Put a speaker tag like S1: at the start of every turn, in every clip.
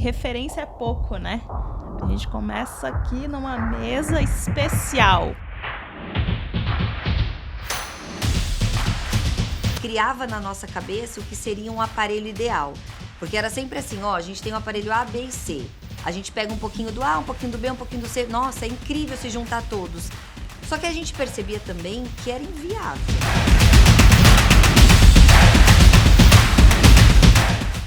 S1: referência é pouco, né? A gente começa aqui numa mesa especial.
S2: Criava na nossa cabeça o que seria um aparelho ideal. Porque era sempre assim, ó, a gente tem um aparelho A, B e C. A gente pega um pouquinho do A, um pouquinho do B, um pouquinho do C. Nossa, é incrível se juntar todos. Só que a gente percebia também que era inviável.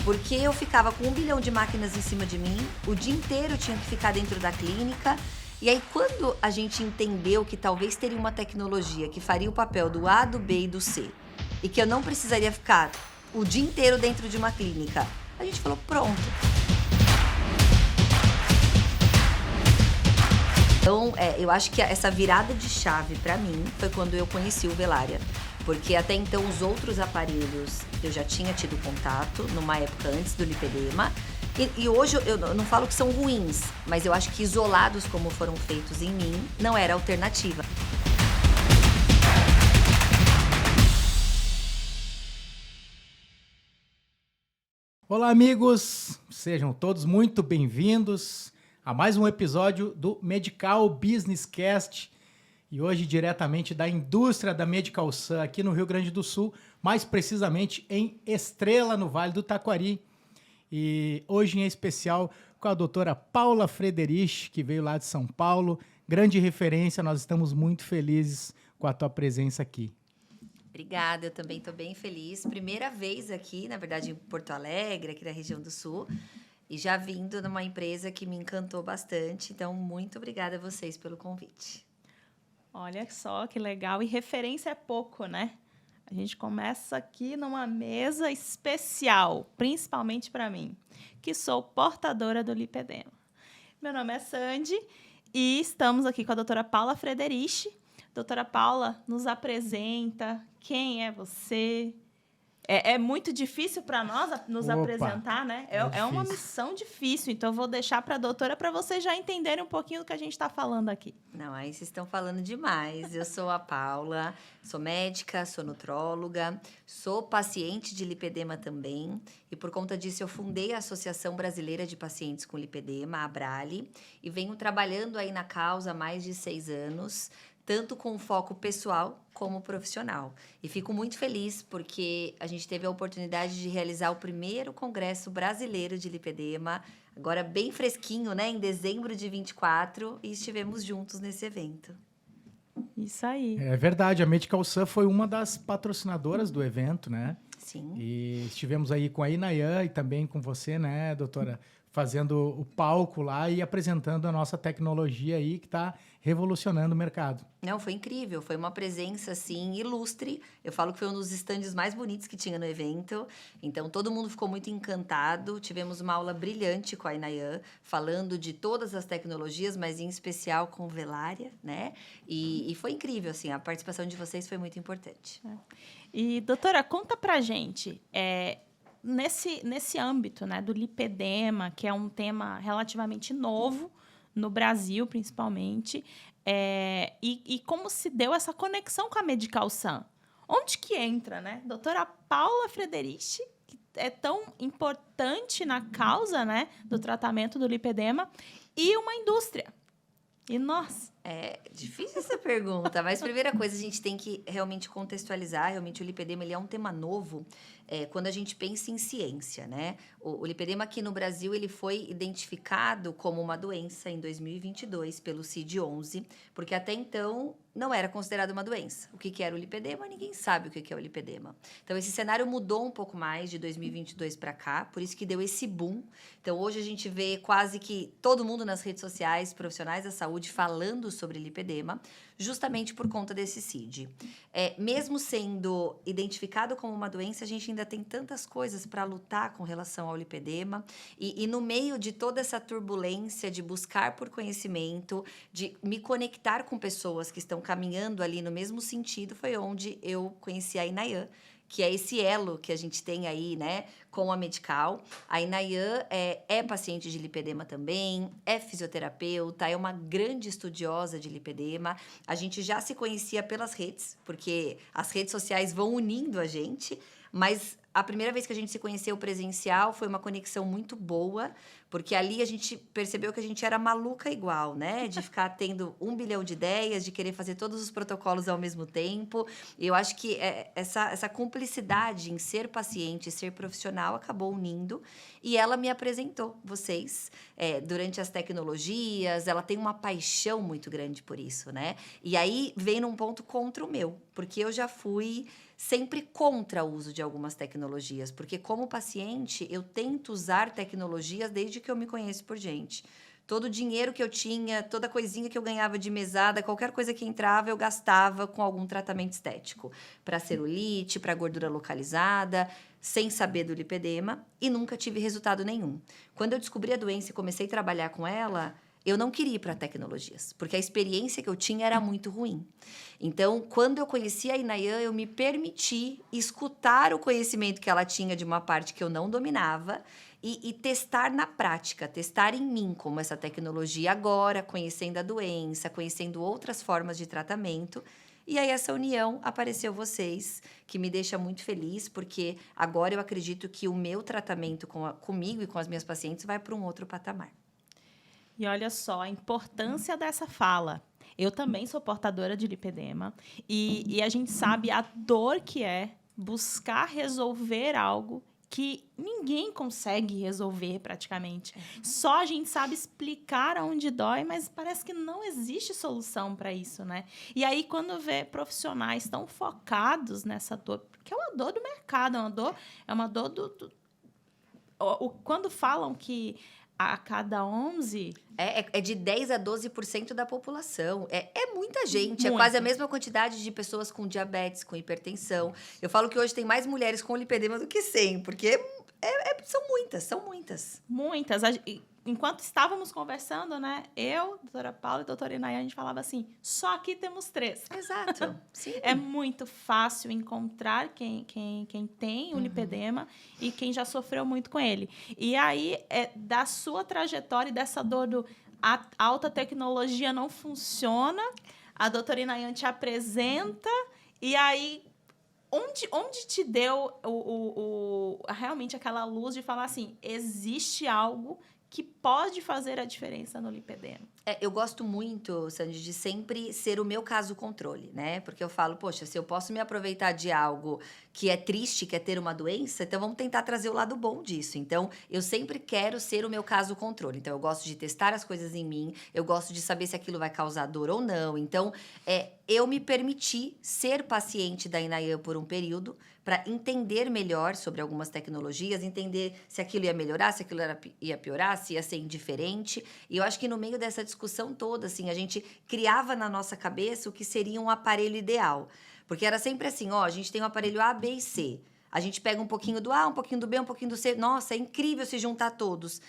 S2: Porque eu ficava com 1 bilhão de máquinas em cima de mim, o dia inteiro eu tinha que ficar dentro da clínica. E aí, quando a gente entendeu que talvez teria uma tecnologia que faria o papel do A, do B e do C, e que eu não precisaria ficar o dia inteiro dentro de uma clínica, a gente falou, pronto. Então, eu acho que essa virada de chave para mim foi quando eu conheci o Velária. Porque até então os outros aparelhos eu já tinha tido contato, numa época antes do lipedema. E hoje eu não falo que são ruins, mas eu acho que isolados como foram feitos em mim, não era alternativa.
S3: Olá, amigos! Sejam todos muito bem-vindos a mais um episódio do Medical Business Cast. E hoje, diretamente da indústria da Medical Sun, aqui no Rio Grande do Sul, mais precisamente em Estrela, no Vale do Taquari. E hoje, em especial, com a doutora Paula Frederich, que veio lá de São Paulo. Grande referência, nós estamos muito felizes com a tua presença aqui.
S2: Obrigada, eu também estou bem feliz. Primeira vez aqui, na verdade, em Porto Alegre, aqui na região do Sul. E já vindo numa empresa que me encantou bastante. Então, muito obrigada a vocês pelo convite.
S1: Olha só que legal. E referência é pouco, né? A gente começa aqui numa mesa especial, principalmente para mim, que sou portadora do lipedema. Meu nome é Sandy e estamos aqui com a doutora Paula Frederich. Doutora Paula, nos apresenta quem é você. É muito difícil para nós nos apresentar, né? É uma missão difícil, então eu vou deixar para a doutora para vocês já entenderem um pouquinho do que a gente está falando aqui.
S2: Não, aí vocês estão falando demais. Eu sou a Paula, sou médica, sou nutróloga, sou paciente de lipedema também. E por conta disso eu fundei a Associação Brasileira de Pacientes com Lipedema, a Abrali, e venho trabalhando aí na causa há mais de 6 anos, tanto com foco pessoal como profissional. E fico muito feliz porque a gente teve a oportunidade de realizar o primeiro Congresso Brasileiro de Lipedema, agora bem fresquinho, né, em dezembro de 24, e estivemos juntos nesse evento.
S1: Isso aí.
S3: É verdade, a Medical Sun foi uma das patrocinadoras do evento, né?
S2: Sim.
S3: E estivemos aí com a Inayan e também com você, né, doutora? Fazendo o palco lá e apresentando a nossa tecnologia aí que está revolucionando o mercado.
S2: Não, foi incrível. Foi uma presença, assim, ilustre. Eu falo que foi um dos estandes mais bonitos que tinha no evento. Então, todo mundo ficou muito encantado. Tivemos uma aula brilhante com a Inayan, falando de todas as tecnologias, mas em especial com Velária, né? E foi incrível, assim. A participação de vocês foi muito importante.
S1: E, doutora, conta pra gente... Nesse âmbito, né, do lipedema, que é um tema relativamente novo no Brasil, principalmente, e como se deu essa conexão com a Medical Sun? Onde que entra, né? Doutora Paula Frederich, que é tão importante na causa, né, do tratamento do lipedema, e uma indústria. E nós?
S2: É difícil essa pergunta, mas primeira coisa, a gente tem que realmente contextualizar. Realmente, o lipedema ele é um tema novo quando a gente pensa em ciência, né? O lipedema aqui no Brasil ele foi identificado como uma doença em 2022 pelo CID-11, porque até então não era considerado uma doença. O que era o lipedema? Ninguém sabe o que é o lipedema. Então, esse cenário mudou um pouco mais de 2022 para cá, por isso que deu esse boom. Então, hoje a gente vê quase que todo mundo nas redes sociais, profissionais da saúde, falando sobre lipedema, justamente por conta desse CID. Mesmo sendo identificado como uma doença, a gente ainda tem tantas coisas para lutar com relação ao lipedema. E no meio de toda essa turbulência de buscar por conhecimento, de me conectar com pessoas que estão caminhando ali no mesmo sentido, foi onde eu conheci a Inayan, que é esse elo que a gente tem aí, né, com a Medical. A Inayan é paciente de lipedema também, é fisioterapeuta, é uma grande estudiosa de lipedema. A gente já se conhecia pelas redes, porque as redes sociais vão unindo a gente, mas a primeira vez que a gente se conheceu presencial foi uma conexão muito boa, porque ali a gente percebeu que a gente era maluca igual, né? De ficar tendo 1 bilhão de ideias, de querer fazer todos os protocolos ao mesmo tempo. E eu acho que essa cumplicidade em ser paciente, ser profissional, acabou unindo. E ela me apresentou vocês durante as tecnologias. Ela tem uma paixão muito grande por isso, né? E aí vem num ponto contra o meu, porque eu já fui sempre contra o uso de algumas tecnologias, porque como paciente eu tento usar tecnologias desde que eu me conheço por gente. Todo o dinheiro que eu tinha, toda coisinha que eu ganhava de mesada, qualquer coisa que entrava, eu gastava com algum tratamento estético. Para celulite, para gordura localizada, sem saber do lipedema, e nunca tive resultado nenhum. Quando eu descobri a doença e comecei a trabalhar com ela, eu não queria ir para tecnologias, porque a experiência que eu tinha era muito ruim. Então, quando eu conheci a Inayan, eu me permiti escutar o conhecimento que ela tinha de uma parte que eu não dominava e testar na prática, testar em mim como essa tecnologia agora, conhecendo a doença, conhecendo outras formas de tratamento. E aí essa união apareceu vocês, que me deixa muito feliz, porque agora eu acredito que o meu tratamento comigo e com as minhas pacientes vai para um outro patamar.
S1: E olha só a importância dessa fala. Eu também sou portadora de lipedema e a gente sabe a dor que é buscar resolver algo que ninguém consegue resolver praticamente. Só a gente sabe explicar onde dói, mas parece que não existe solução para isso, né? E aí, quando vê profissionais tão focados nessa dor, porque é uma dor do mercado, é uma dor quando falam que a cada 11...
S2: É de 10 a 12% da população. É muita gente.
S1: Muito.
S2: É quase a mesma quantidade de pessoas com diabetes, com hipertensão. Eu falo que hoje tem mais mulheres com lipedema do que sem, porque são muitas.
S1: Muitas. Enquanto estávamos conversando, né? Eu, doutora Paula e doutora Inayan, a gente falava assim, só aqui temos 3.
S2: Exato. Sim.
S1: É muito fácil encontrar quem tem o lipedema e quem já sofreu muito com ele. E aí, da sua trajetória e dessa dor a alta tecnologia não funciona, a doutora Inayan te apresenta e aí... Onde te deu realmente aquela luz de falar assim, existe algo que pode fazer a diferença no lipedema?
S2: Eu gosto muito, Sandy, de sempre ser o meu caso controle, né? Porque eu falo, poxa, se eu posso me aproveitar de algo que é triste, que é ter uma doença, então vamos tentar trazer o lado bom disso. Então, eu sempre quero ser o meu caso controle. Então, eu gosto de testar as coisas em mim, eu gosto de saber se aquilo vai causar dor ou não. Então, eu me permiti ser paciente da Inayan por um período, para entender melhor sobre algumas tecnologias, entender se aquilo ia melhorar, se aquilo ia piorar, se ia ser indiferente. E eu acho que no meio dessa discussão toda, assim, a gente criava na nossa cabeça o que seria um aparelho ideal. Porque era sempre assim, a gente tem o aparelho A, B e C. A gente pega um pouquinho do A, um pouquinho do B, um pouquinho do C. Nossa, é incrível se juntar todos.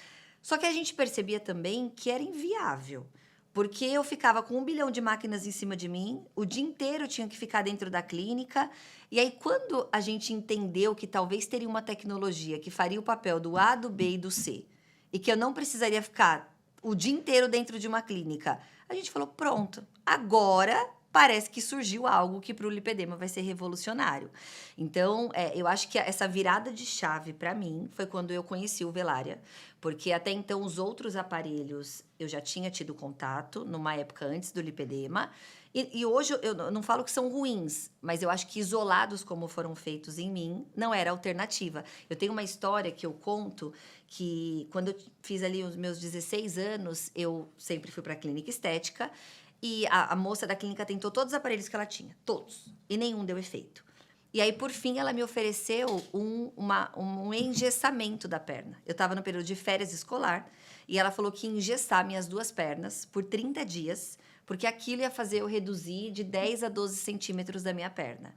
S2: Só que a gente percebia também que era inviável. Porque eu ficava com 1 bilhão de máquinas em cima de mim, o dia inteiro eu tinha que ficar dentro da clínica. E aí, quando a gente entendeu que talvez teria uma tecnologia que faria o papel do A, do B e do C, e que eu não precisaria ficar o dia inteiro dentro de uma clínica, a gente falou, pronto, agora parece que surgiu algo que para o lipedema vai ser revolucionário. Então, eu acho que essa virada de chave para mim foi quando eu conheci o Velária, porque até então os outros aparelhos eu já tinha tido contato numa época antes do lipedema, e hoje eu não falo que são ruins, mas eu acho que isolados como foram feitos em mim, não era alternativa. Eu tenho uma história que eu conto que quando eu fiz ali os meus 16 anos, eu sempre fui para a clínica estética, e a moça da clínica tentou todos os aparelhos que ela tinha, todos, e nenhum deu efeito. E aí, por fim, ela me ofereceu um engessamento da perna. Eu estava no período de férias escolar, e ela falou que ia engessar minhas 2 pernas por 30 dias, porque aquilo ia fazer eu reduzir de 10 a 12 centímetros da minha perna.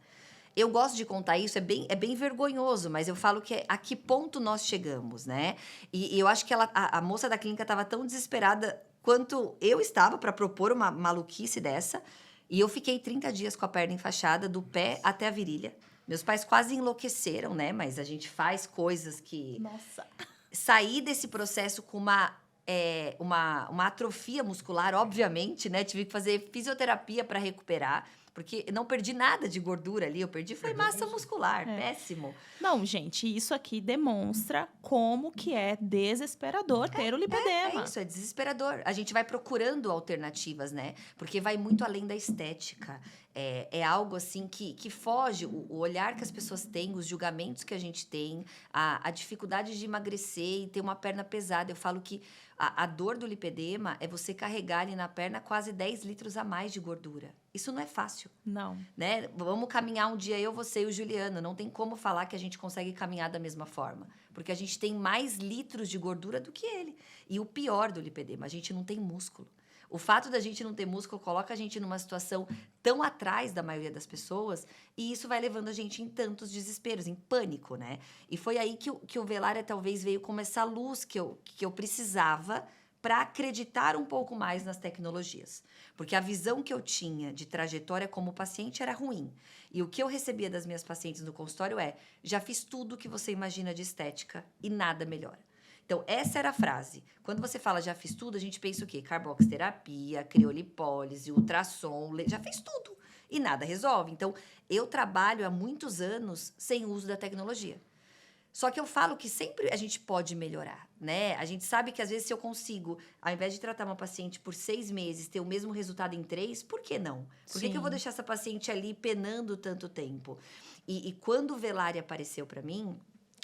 S2: Eu gosto de contar isso, é bem vergonhoso, mas eu falo que a que ponto nós chegamos, né? E eu acho que a moça da clínica estava tão desesperada quanto eu estava para propor uma maluquice dessa. E eu fiquei 30 dias com a perna enfaixada, do pé até a virilha. Meus pais quase enlouqueceram, né? Mas a gente faz coisas que...
S1: Nossa!
S2: Saí desse processo com uma atrofia muscular, obviamente, né? Tive que fazer fisioterapia para recuperar. Porque eu não perdi nada de gordura ali, eu perdi foi massa muscular, péssimo.
S1: Não, gente, isso aqui demonstra como que é desesperador ter o lipedema.
S2: É isso, é desesperador. A gente vai procurando alternativas, né? Porque vai muito além da estética. É algo assim que foge, o olhar que as pessoas têm, os julgamentos que a gente tem, a dificuldade de emagrecer e ter uma perna pesada. Eu falo que a dor do lipedema é você carregar ali na perna quase 10 litros a mais de gordura. Isso não é fácil,
S1: Não.
S2: né? Vamos caminhar um dia, eu, você e o Juliano. Não tem como falar que a gente consegue caminhar da mesma forma. Porque a gente tem mais litros de gordura do que ele. E o pior do lipedema, a gente não tem músculo. O fato da gente não ter músculo coloca a gente numa situação tão atrás da maioria das pessoas e isso vai levando a gente em tantos desesperos, em pânico, né? E foi aí que o Velária talvez veio como essa luz que eu precisava para acreditar um pouco mais nas tecnologias. Porque a visão que eu tinha de trajetória como paciente era ruim. E o que eu recebia das minhas pacientes no consultório é: já fiz tudo que você imagina de estética e nada melhora. Então, essa era a frase. Quando você fala já fiz tudo, a gente pensa o quê? Carboxterapia, criolipólise, ultrassom, já fez tudo. E nada resolve. Então, eu trabalho há muitos anos sem uso da tecnologia. Só que eu falo que sempre a gente pode melhorar, né? A gente sabe que às vezes se eu consigo, ao invés de tratar uma paciente por 6 meses, ter o mesmo resultado em 3, por que não? Por que eu vou deixar essa paciente ali penando tanto tempo? E quando o Velária apareceu para mim,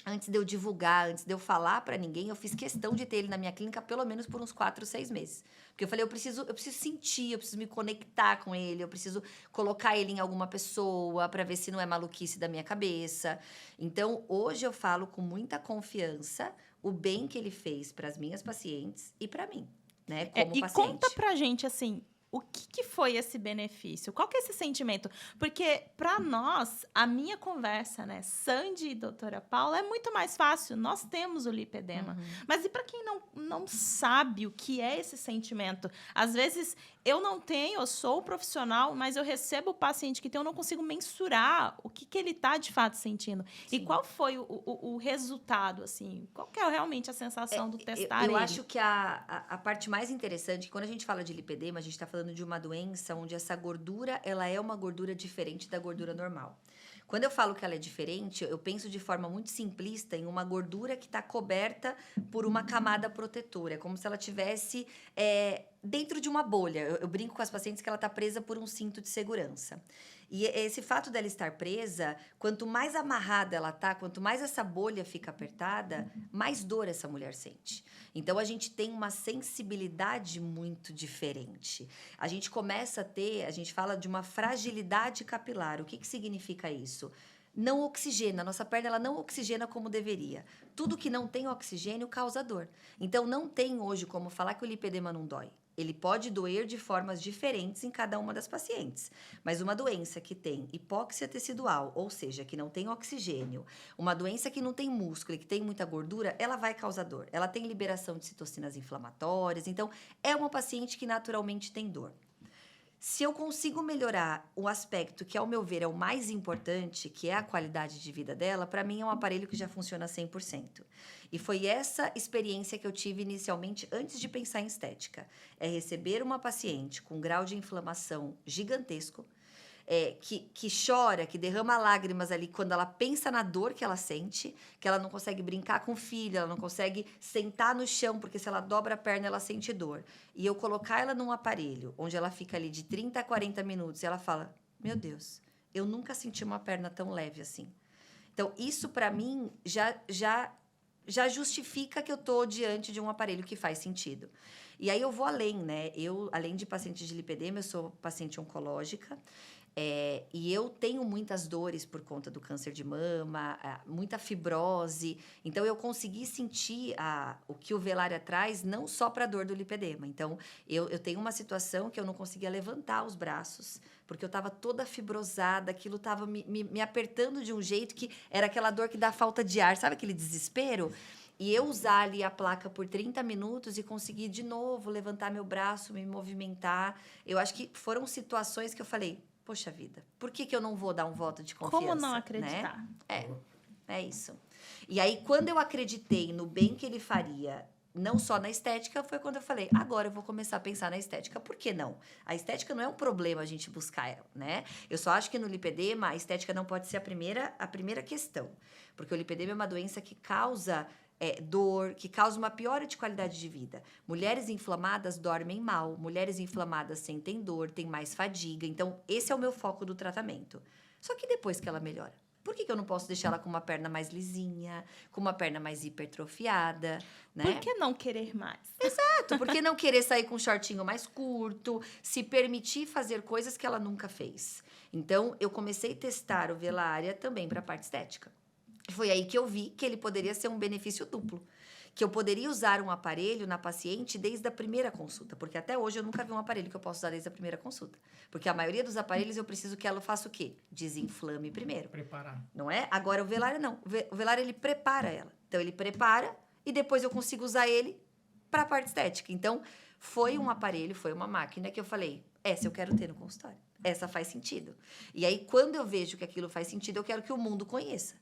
S2: antes de eu divulgar, antes de eu falar para ninguém, eu fiz questão de ter ele na minha clínica pelo menos por uns 4, 6 meses. Porque eu falei, eu preciso sentir, eu preciso me conectar com ele, eu preciso colocar ele em alguma pessoa para ver se não é maluquice da minha cabeça. Então, hoje eu falo com muita confiança o bem que ele fez para as minhas pacientes e para mim, né, como
S1: E
S2: paciente.
S1: conta pra gente, assim, o que foi esse benefício? Qual que é esse sentimento? Porque, para nós, a minha conversa, né, Sandy e doutora Paula, é muito mais fácil. Nós temos o lipedema. Mas e para quem não sabe o que é esse sentimento? Às vezes, eu não tenho, eu sou profissional, mas eu recebo o paciente que tem, eu não consigo mensurar o que ele está, de fato, sentindo.
S2: Sim.
S1: E qual foi o resultado, assim? Qual que é realmente a sensação do testar
S2: Eu
S1: ele?
S2: acho que a parte mais interessante, quando a gente fala de lipedema, a gente está falando de uma doença onde essa gordura, ela é uma gordura diferente da gordura normal. Quando eu falo que ela é diferente, eu penso de forma muito simplista em uma gordura que está coberta por uma camada protetora. É como se ela tivesse dentro de uma bolha. Eu brinco com as pacientes que ela está presa por um cinto de segurança. E esse fato dela estar presa, quanto mais amarrada ela tá, quanto mais essa bolha fica apertada, mais dor essa mulher sente. Então, a gente tem uma sensibilidade muito diferente. A gente começa a ter, a gente fala de uma fragilidade capilar. O que significa isso? Não oxigena, a nossa perna ela não oxigena como deveria. Tudo que não tem oxigênio causa dor. Então, não tem hoje como falar que o lipedema não dói. Ele pode doer de formas diferentes em cada uma das pacientes. Mas uma doença que tem hipóxia tecidual, ou seja, que não tem oxigênio, uma doença que não tem músculo e que tem muita gordura, ela vai causar dor. Ela tem liberação de citocinas inflamatórias. Então, é uma paciente que naturalmente tem dor. Se eu consigo melhorar o aspecto que, ao meu ver, é o mais importante, que é a qualidade de vida dela, para mim é um aparelho que já funciona 100%. E foi essa experiência que eu tive inicialmente antes de pensar em estética. É receber uma paciente com um grau de inflamação gigantesco, que chora, que derrama lágrimas ali quando ela pensa na dor que ela sente, que ela não consegue brincar com o filho, ela não consegue sentar no chão, porque se ela dobra a perna, ela sente dor. E eu colocar ela num aparelho, onde ela fica ali de 30 a 40 minutos, e ela fala, meu Deus, eu nunca senti uma perna tão leve assim. Então, isso para mim já justifica que eu tô diante de um aparelho que faz sentido. E aí eu vou além, né? Eu, além de paciente de lipedema, eu sou paciente oncológica, e eu tenho muitas dores por conta do câncer de mama, muita fibrose. Então, eu consegui sentir o que o Velária traz, não só para a dor do lipedema. Então, eu tenho uma situação que eu não conseguia levantar os braços, porque eu estava toda fibrosada, aquilo estava me apertando de um jeito que era aquela dor que dá falta de ar, sabe aquele desespero? E eu usar ali a placa por 30 minutos e conseguir de novo levantar meu braço, me movimentar. Eu acho que foram situações que eu falei, poxa vida, por que eu não vou dar um voto de confiança?
S1: Como não acreditar?
S2: Né? É isso. E aí, quando eu acreditei no bem que ele faria não só na estética, foi quando eu falei, agora eu vou começar a pensar na estética. Por que não? A estética não é um problema a gente buscar, né? Eu só acho que no lipedema, a estética não pode ser a primeira questão. Porque o lipedema é uma doença que causa dor, que causa uma piora de qualidade de vida. Mulheres inflamadas dormem mal, mulheres inflamadas sentem dor, têm mais fadiga. Então, esse é o meu foco do tratamento. Só que depois que ela melhora, por que eu não posso deixar ela com uma perna mais lisinha, com uma perna mais hipertrofiada, né?
S1: Por que não querer mais?
S2: Exato, por que não querer sair com um shortinho mais curto, se permitir fazer coisas que ela nunca fez? Então, eu comecei a testar o Velária também para a parte estética. Foi aí que eu vi que ele poderia ser um benefício duplo. Que eu poderia usar um aparelho na paciente desde a primeira consulta. Porque até hoje eu nunca vi um aparelho que eu possa usar desde a primeira consulta. Porque a maioria dos aparelhos eu preciso que ela faça o quê? Desinflame primeiro.
S3: Preparar.
S2: Não é? Agora o Velária não. O Velária ele prepara ela. Então ele prepara e depois eu consigo usar ele para a parte estética. Então foi um aparelho, foi uma máquina que eu falei, essa eu quero ter no consultório. Essa faz sentido. E aí quando eu vejo que aquilo faz sentido, eu quero que o mundo conheça.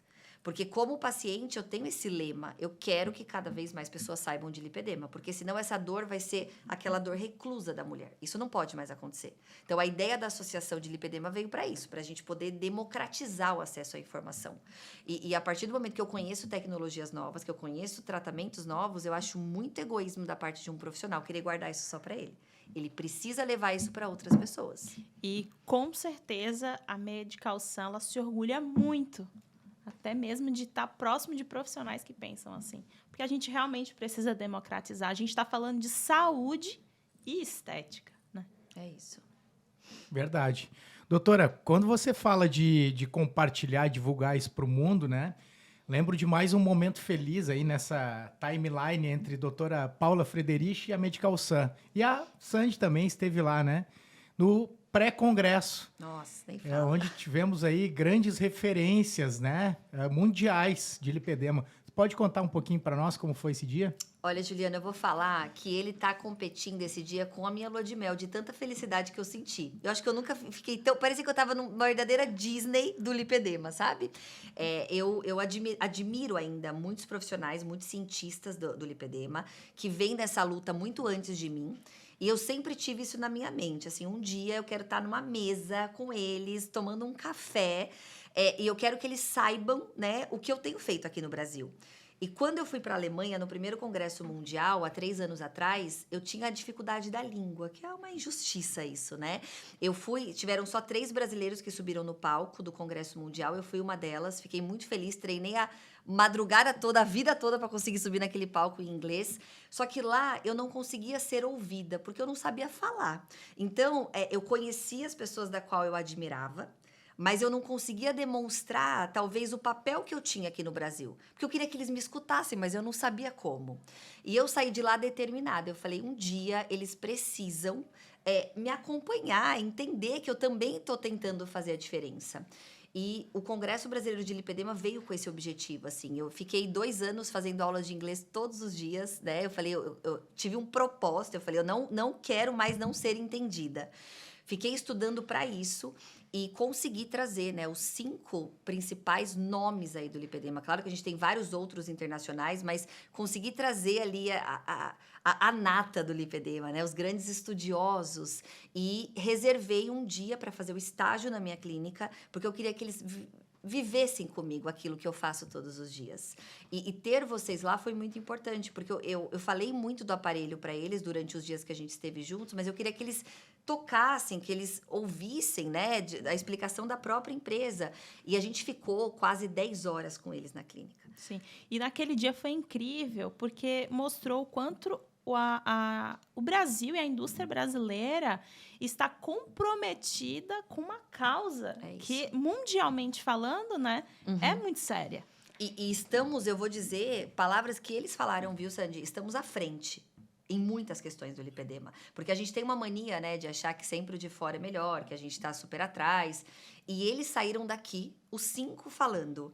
S2: Porque como paciente, eu tenho esse lema. Eu quero que cada vez mais pessoas saibam de lipedema. Porque senão essa dor vai ser aquela dor reclusa da mulher. Isso não pode mais acontecer. Então, a ideia da associação de lipedema veio para isso. Para a gente poder democratizar o acesso à informação. E a partir do momento que eu conheço tecnologias novas, que eu conheço tratamentos novos, eu acho muito egoísmo da parte de um profissional querer guardar isso só para ele. Ele precisa levar isso para outras pessoas.
S1: E, com certeza, a Medical Sun, ela se orgulha muito até mesmo de estar próximo de profissionais que pensam assim. Porque a gente realmente precisa democratizar. A gente está falando de saúde e estética, né?
S2: É isso.
S3: Verdade. Doutora, quando você fala de compartilhar, divulgar isso para o mundo, né? Lembro de mais um momento feliz aí nessa timeline entre a doutora Paula Frederici e a Medical Sun. E a Sandy também esteve lá, né? No pré-congresso.
S2: Nossa, nem fala.
S3: Onde tivemos aí grandes referências, né? Mundiais de lipedema. Você pode contar um pouquinho para nós como foi esse dia?
S2: Olha, Juliana, eu vou falar que ele tá competindo esse dia com a minha lua de mel, de tanta felicidade que eu senti. Eu acho que eu nunca fiquei tão... Parecia que eu tava numa verdadeira Disney do lipedema, sabe? Eu admiro ainda muitos profissionais, muitos cientistas do lipedema, que vêm dessa luta muito antes de mim. E eu sempre tive isso na minha mente, assim, um dia eu quero estar numa mesa com eles, tomando um café, e eu quero que eles saibam, né, o que eu tenho feito aqui no Brasil. E quando eu fui para a Alemanha, no primeiro congresso mundial, há 3 anos atrás, eu tinha a dificuldade da língua, que é uma injustiça isso, né? Tiveram só 3 brasileiros que subiram no palco do congresso mundial, eu fui uma delas, fiquei muito feliz, treinei a madrugada toda, a vida toda para conseguir subir naquele palco em inglês. Só que lá eu não conseguia ser ouvida, porque eu não sabia falar. Então, eu conhecia as pessoas da qual eu admirava, mas eu não conseguia demonstrar, talvez, o papel que eu tinha aqui no Brasil. Porque eu queria que eles me escutassem, mas eu não sabia como. E eu saí de lá determinada. Eu falei, um dia eles precisam me acompanhar, entender que eu também estou tentando fazer a diferença. E o Congresso Brasileiro de Lipedema veio com esse objetivo, assim. Eu fiquei 2 anos fazendo aulas de inglês todos os dias, né? Eu falei, eu tive um propósito, eu falei, eu não quero mais não ser entendida. Fiquei estudando para isso e consegui trazer, né, os 5 principais nomes aí do lipedema. Claro que a gente tem vários outros internacionais, mas consegui trazer ali a nata do lipedema, né, os grandes estudiosos. E reservei um dia para fazer o estágio na minha clínica, porque eu queria que eles vivessem comigo aquilo que eu faço todos os dias. E ter vocês lá foi muito importante, porque eu falei muito do aparelho para eles durante os dias que a gente esteve juntos, mas eu queria que eles tocassem, que eles ouvissem, né, a explicação da própria empresa. E a gente ficou quase 10 horas com eles na clínica.
S1: Sim. E naquele dia foi incrível, porque mostrou o quanto o Brasil e a indústria brasileira está comprometida com uma causa que, mundialmente falando, né, é muito séria.
S2: E estamos, eu vou dizer, palavras que eles falaram, viu, Sandy? Estamos à frente em muitas questões do lipedema. Porque a gente tem uma mania, né, de achar que sempre o de fora é melhor, que a gente está super atrás. E eles saíram daqui, os 5 falando.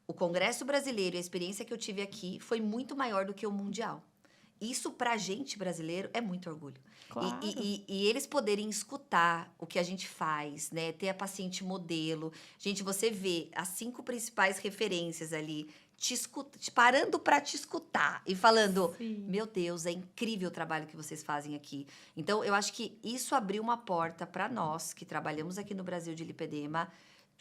S2: O Congresso Brasileiro e a experiência que eu tive aqui foi muito maior do que o mundial. Isso, pra gente brasileiro, é muito orgulho.
S1: Claro.
S2: E eles poderem escutar o que a gente faz, né? Ter a paciente modelo. Gente, você vê as 5 principais referências ali parando para te escutar e falando,
S1: Sim.
S2: meu Deus, é incrível o trabalho que vocês fazem aqui. Então, eu acho que isso abriu uma porta para nós que trabalhamos aqui no Brasil de lipedema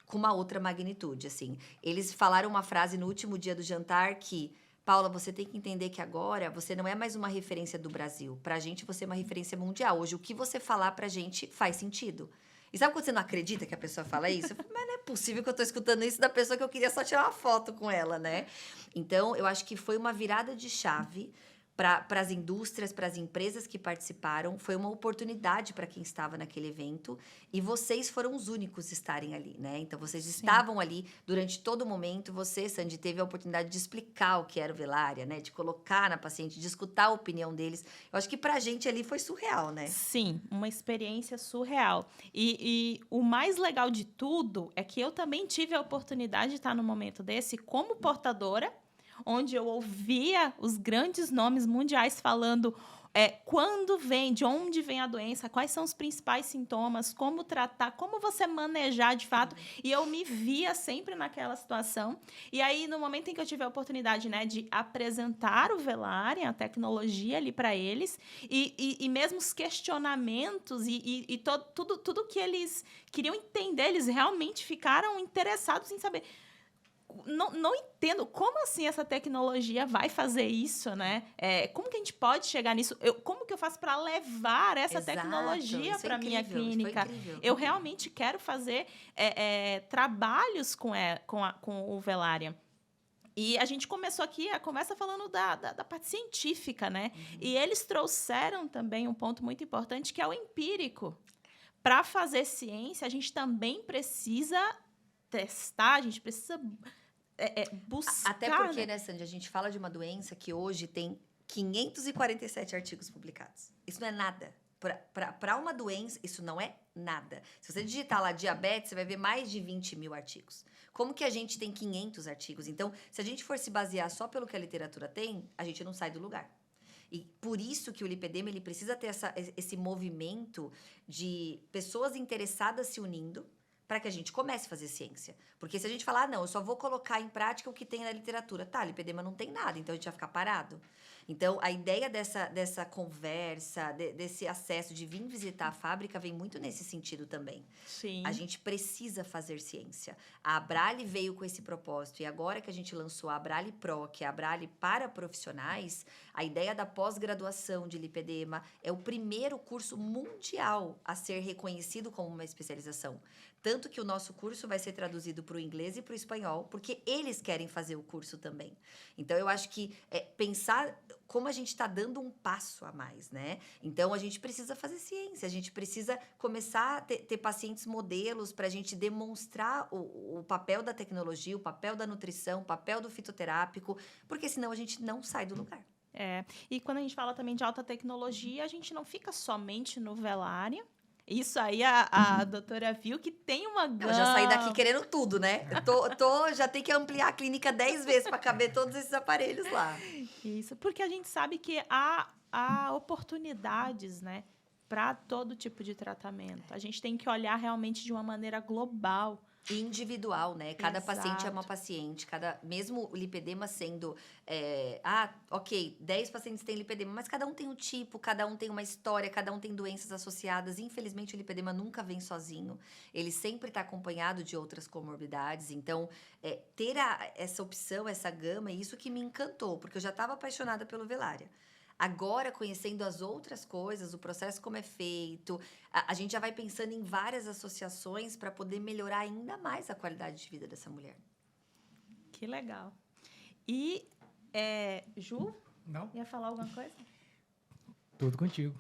S2: com uma outra magnitude, assim. Eles falaram uma frase no último dia do jantar que, Paula, você tem que entender que agora você não é mais uma referência do Brasil. Pra gente, você é uma referência mundial. Hoje, o que você falar pra gente faz sentido. E sabe quando você não acredita que a pessoa fala isso? Eu falo, mas não é possível que eu tô escutando isso da pessoa que eu queria só tirar uma foto com ela, né? Então, eu acho que foi uma virada de chave para as indústrias, para as empresas que participaram. Foi uma oportunidade para quem estava naquele evento. E vocês foram os únicos a estarem ali, né? Então, vocês estavam ali durante todo o momento. Você, Sandy, teve a oportunidade de explicar o que era o Velária, né? De colocar na paciente, de escutar a opinião deles. Eu acho que pra gente ali foi surreal, né?
S1: Sim, uma experiência surreal. E o mais legal de tudo é que eu também tive a oportunidade de estar num momento desse como portadora, onde eu ouvia os grandes nomes mundiais falando quando vem, de onde vem a doença, quais são os principais sintomas, como tratar, como você manejar de fato. E eu me via sempre naquela situação. E aí, no momento em que eu tive a oportunidade, né, de apresentar o Velária, a tecnologia ali para eles, e mesmo os questionamentos e tudo que eles queriam entender, eles realmente ficaram interessados em saber. Não entendo como assim essa tecnologia vai fazer isso, né? Como que a gente pode chegar nisso? Como que eu faço para levar essa
S2: Exato,
S1: tecnologia
S2: isso é
S1: para minha
S2: incrível, isso foi
S1: clínica?
S2: incrível.
S1: Eu realmente quero fazer trabalhos com o Velária. E a gente começou aqui a conversa falando da parte científica, né? E eles trouxeram também um ponto muito importante, que é o empírico. Para fazer ciência, a gente também precisa testar, a gente precisa buscar.
S2: Até porque, né, Sandy, a gente fala de uma doença que hoje tem 547 artigos publicados. Isso não é nada. Para uma doença, isso não é nada. Se você digitar lá diabetes, você vai ver mais de 20 mil artigos. Como que a gente tem 500 artigos? Então, se a gente for se basear só pelo que a literatura tem, a gente não sai do lugar. E por isso que o lipedema ele precisa ter esse movimento de pessoas interessadas se unindo para que a gente comece a fazer ciência. Porque se a gente falar, não, eu só vou colocar em prática o que tem na literatura. Tá, lipedema não tem nada, então a gente vai ficar parado. Então, a ideia dessa conversa, desse acesso, de vir visitar a fábrica, vem muito nesse sentido também.
S1: Sim.
S2: A gente precisa fazer ciência. A Abrale veio com esse propósito. E agora que a gente lançou a Abrale Pro, que é a Abrale para profissionais, a ideia da pós-graduação de lipedema é o primeiro curso mundial a ser reconhecido como uma especialização. Tanto que o nosso curso vai ser traduzido para o inglês e para o espanhol, porque eles querem fazer o curso também. Então, eu acho que pensar como a gente está dando um passo a mais, né? Então, a gente precisa fazer ciência, a gente precisa começar a ter pacientes modelos para a gente demonstrar o papel da tecnologia, o papel da nutrição, o papel do fitoterápico, porque senão a gente não sai do lugar.
S1: E quando a gente fala também de alta tecnologia, a gente não fica somente no Velária. Isso aí a doutora viu que tem uma gama.
S2: Eu já saí daqui querendo tudo, né? Já tenho que ampliar a clínica 10 vezes para caber todos esses aparelhos lá.
S1: Isso, porque a gente sabe que há oportunidades, né, para todo tipo de tratamento. A gente tem que olhar realmente de uma maneira global.
S2: Individual, né? Cada
S1: Exato.
S2: paciente é uma paciente, mesmo o lipedema sendo, 10 pacientes têm lipedema, mas cada um tem um tipo, cada um tem uma história, cada um tem doenças associadas. Infelizmente, o lipedema nunca vem sozinho, ele sempre está acompanhado de outras comorbidades. Então, ter essa opção, essa gama, é isso que me encantou, porque eu já estava apaixonada pelo Velária. Agora, conhecendo as outras coisas, o processo como é feito, a gente já vai pensando em várias associações para poder melhorar ainda mais a qualidade de vida dessa mulher.
S1: Que legal. E, Ju?
S3: Não?
S1: Ia falar alguma coisa?
S3: Tudo contigo.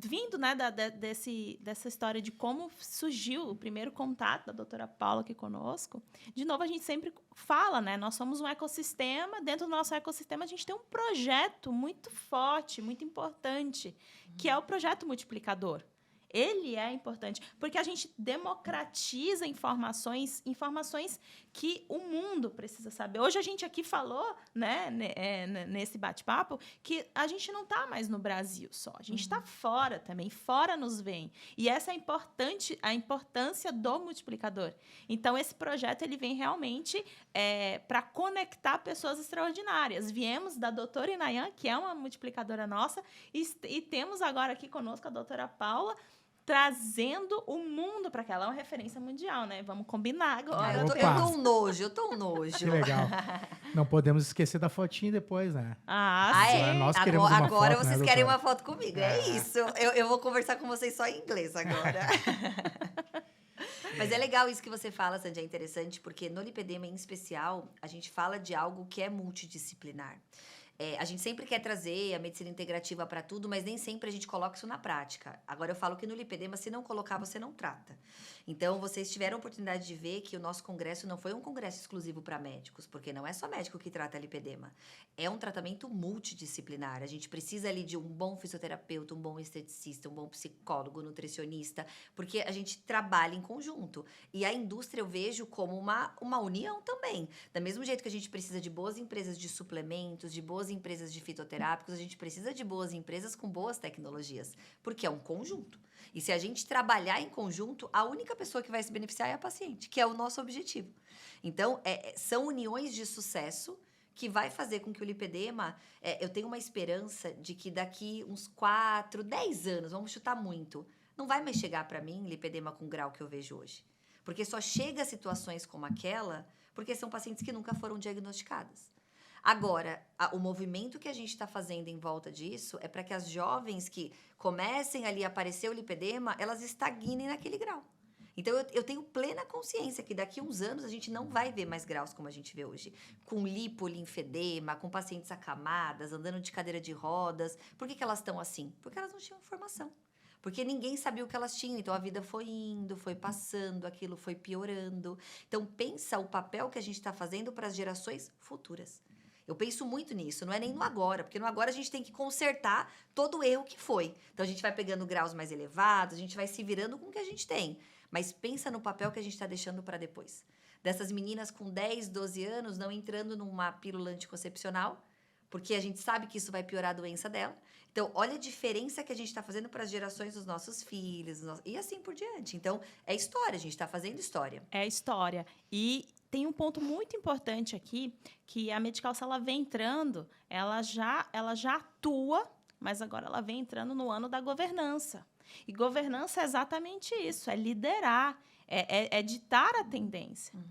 S1: Vindo, né, dessa história de como surgiu o primeiro contato da doutora Paula aqui conosco, de novo, a gente sempre fala, né? Nós somos um ecossistema, dentro do nosso ecossistema a gente tem um projeto muito forte, muito importante, que é o projeto multiplicador. Ele é importante, porque a gente democratiza informações que o mundo precisa saber. Hoje a gente aqui falou, né, nesse bate-papo, que a gente não está mais no Brasil só, a gente está fora também, fora nos vem. E essa é a importância do multiplicador. Então, esse projeto ele vem realmente para conectar pessoas extraordinárias. Viemos da doutora Inayan, que é uma multiplicadora nossa, e temos agora aqui conosco a doutora Paula, trazendo o mundo para cá. Ela é uma referência mundial, né? Vamos combinar agora.
S2: Eu tô um nojo.
S3: Que legal. Não podemos esquecer da fotinha depois, né?
S1: Sim.
S3: Nós queremos
S2: agora
S3: foto,
S2: vocês
S3: né,
S2: querem
S3: doutora?
S2: uma foto comigo. É isso. Eu vou conversar com vocês só em inglês agora. Mas é legal isso que você fala, Sandy, é interessante, porque no lipedema em especial, a gente fala de algo que é multidisciplinar. A gente sempre quer trazer a medicina integrativa para tudo, mas nem sempre a gente coloca isso na prática. Agora, eu falo que no lipedema, se não colocar, você não trata. Então, vocês tiveram a oportunidade de ver que o nosso congresso não foi um congresso exclusivo para médicos, porque não é só médico que trata lipedema. É um tratamento multidisciplinar. A gente precisa ali de um bom fisioterapeuta, um bom esteticista, um bom psicólogo, nutricionista, porque a gente trabalha em conjunto. E a indústria eu vejo como uma união também. Da mesmo jeito que a gente precisa de boas empresas de suplementos, de boas empresas de fitoterápicos, a gente precisa de boas empresas com boas tecnologias, porque é um conjunto. E se a gente trabalhar em conjunto, a única pessoa que vai se beneficiar é a paciente, que é o nosso objetivo. Então, são uniões de sucesso que vai fazer com que o lipedema, eu tenho uma esperança de que daqui uns 4, 10 anos, vamos chutar muito, não vai mais chegar para mim lipedema com grau que eu vejo hoje. Porque só chega a situações como aquela, porque são pacientes que nunca foram diagnosticadas. Agora, o movimento que a gente está fazendo em volta disso é para que as jovens que comecem ali a aparecer o lipedema, elas estagnem naquele grau. Então, eu tenho plena consciência que daqui a uns anos a gente não vai ver mais graus como a gente vê hoje. Com lipolinfedema, com pacientes acamadas, andando de cadeira de rodas. Por que elas estão assim? Porque elas não tinham informação. Porque ninguém sabia o que elas tinham. Então, a vida foi indo, foi passando, aquilo foi piorando. Então, pensa o papel que a gente está fazendo para as gerações futuras. Eu penso muito nisso, não é nem no agora, porque no agora a gente tem que consertar todo o erro que foi. Então, a gente vai pegando graus mais elevados, a gente vai se virando com o que a gente tem. Mas pensa no papel que a gente está deixando para depois. Dessas meninas com 10, 12 anos não entrando numa pílula anticoncepcional, porque a gente sabe que isso vai piorar a doença dela. Então, olha a diferença que a gente está fazendo para as gerações dos nossos filhos, e assim por diante. Então, é história, a gente está fazendo história.
S1: É história. E tem um ponto muito importante aqui, que a Medicalça, ela vem entrando, ela já atua, mas agora ela vem entrando no ano da governança. E governança é exatamente isso, é liderar, é ditar a tendência. Uhum.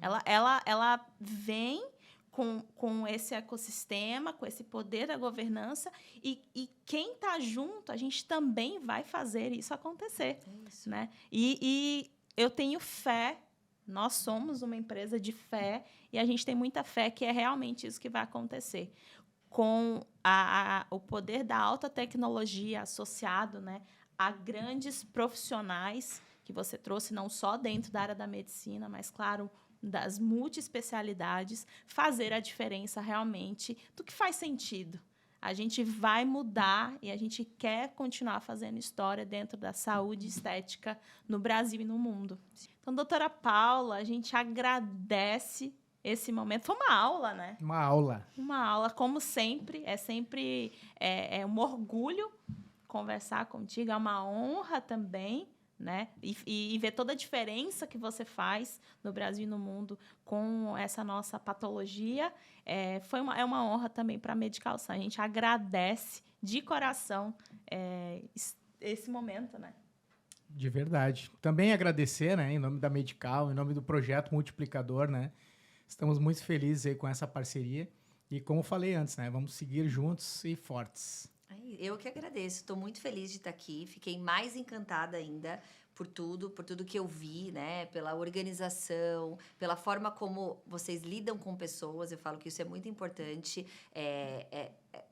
S1: Ela vem com esse ecossistema, com esse poder da governança, e quem está junto, a gente também vai fazer isso acontecer.
S2: É isso.
S1: Né? E eu tenho fé, nós somos uma empresa de fé, e a gente tem muita fé que é realmente isso que vai acontecer. Com o poder da alta tecnologia associado, né, a grandes profissionais que você trouxe, não só dentro da área da medicina, mas, claro, das multiespecialidades, fazer a diferença realmente do que faz sentido. A gente vai mudar e a gente quer continuar fazendo história dentro da saúde estética no Brasil e no mundo. Então, doutora Paula, a gente agradece esse momento. Foi uma aula, né?
S3: Uma aula.
S1: Uma aula, como sempre. É sempre um orgulho conversar contigo, é uma honra também, né? E ver toda a diferença que você faz no Brasil e no mundo com essa nossa patologia. É uma honra também para a Medicalça. A gente agradece de coração esse momento, né?
S3: De verdade. Também agradecer, né, em nome da Medical, em nome do projeto Multiplicador, né? Estamos muito felizes aí com essa parceria. E como eu falei antes, né, vamos seguir juntos e fortes.
S2: Eu que agradeço, estou muito feliz de estar aqui, fiquei mais encantada ainda por tudo que eu vi, né? Pela organização, pela forma como vocês lidam com pessoas, eu falo que isso é muito importante,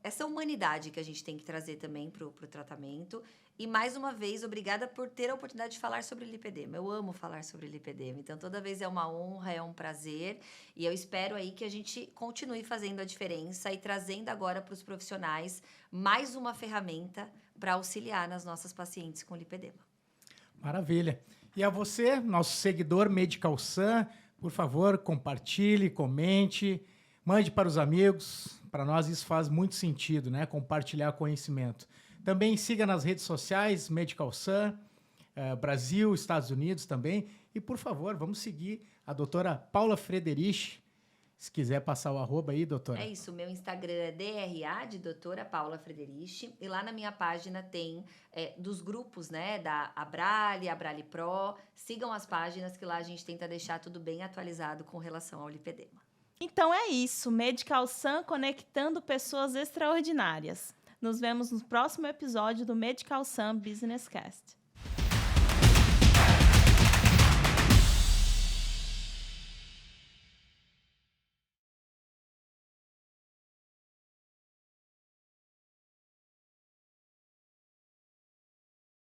S2: essa humanidade que a gente tem que trazer também para o tratamento. E, mais uma vez, obrigada por ter a oportunidade de falar sobre lipedema. Eu amo falar sobre lipedema. Então, toda vez é uma honra, é um prazer. E eu espero aí que a gente continue fazendo a diferença e trazendo agora para os profissionais mais uma ferramenta para auxiliar nas nossas pacientes com lipedema.
S3: Maravilha. E a você, nosso seguidor Medical Sun, por favor, compartilhe, comente, mande para os amigos. Para nós isso faz muito sentido, né? Compartilhar conhecimento. Também siga nas redes sociais, Medical Sun, Brasil, Estados Unidos também. E, por favor, vamos seguir a doutora Paula Frederich. Se quiser passar o arroba aí, doutora.
S2: É isso, meu Instagram é DRA, de doutora Paula Frederich. E lá na minha página tem dos grupos, né, da Abrali, Abrali Pro. Sigam as páginas que lá a gente tenta deixar tudo bem atualizado com relação ao lipedema.
S1: Então é isso, Medical Sun conectando pessoas extraordinárias. Nos vemos no próximo episódio do Medical Sun Business Cast.